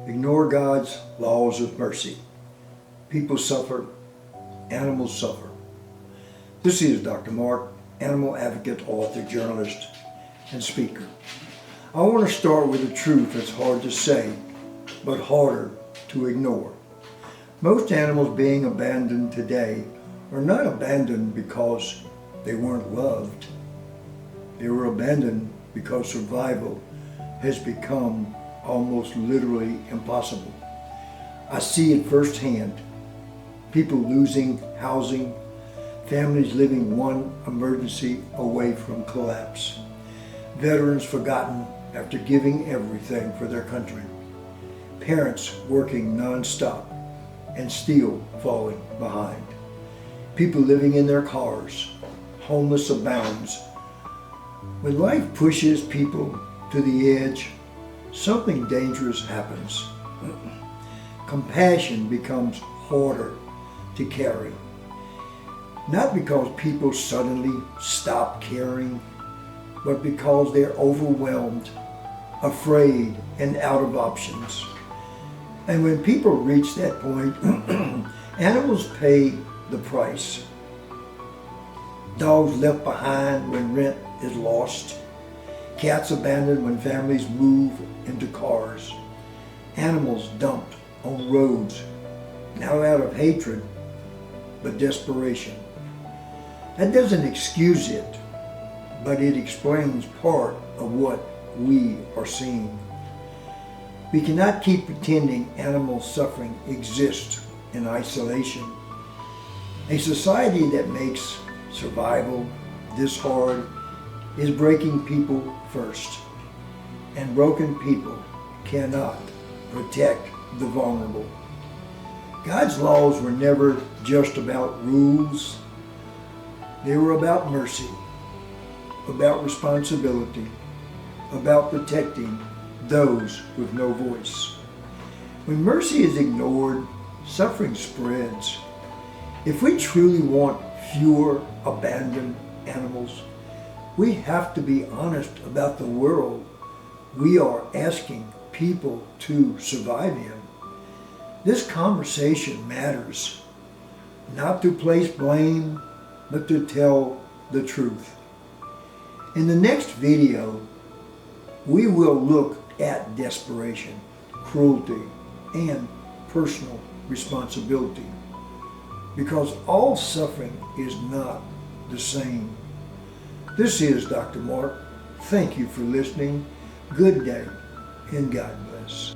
Ignore God's laws of mercy. People suffer, animals suffer. This is Dr. Mark, animal advocate, author, journalist, and speaker. I want to start with a truth that's hard to say, but harder to ignore. Most animals being abandoned today are not abandoned because they weren't loved. They were abandoned because survival has become almost literally impossible. I see it firsthand. People losing housing, families living one emergency away from collapse, veterans forgotten after giving everything for their country, parents working nonstop and still falling behind, people living in their cars, homeless abounds. When life pushes people to the edge, something dangerous happens. Compassion becomes harder to carry. Not because people suddenly stop caring, but because they're overwhelmed, afraid, and out of options. And when people reach that point, animals pay the price. Dogs left behind when rent is lost. Cats abandoned when families move into cars. Animals dumped on roads, not out of hatred, but desperation. That doesn't excuse it, but it explains part of what we are seeing. We cannot keep pretending animal suffering exists in isolation. A society that makes survival this hard is breaking people first, and broken people cannot protect the vulnerable. God's laws were never just about rules. They were about mercy, about responsibility, about protecting those with no voice. When mercy is ignored, suffering spreads. If we truly want fewer abandoned animals, we have to be honest about the world we are asking people to survive in. This conversation matters, not to place blame, but to tell the truth. In the next video, we will look at desperation, cruelty, and personal responsibility, because all suffering is not the same. This is Dr. Mark. Thank you for listening. Good day, and God bless.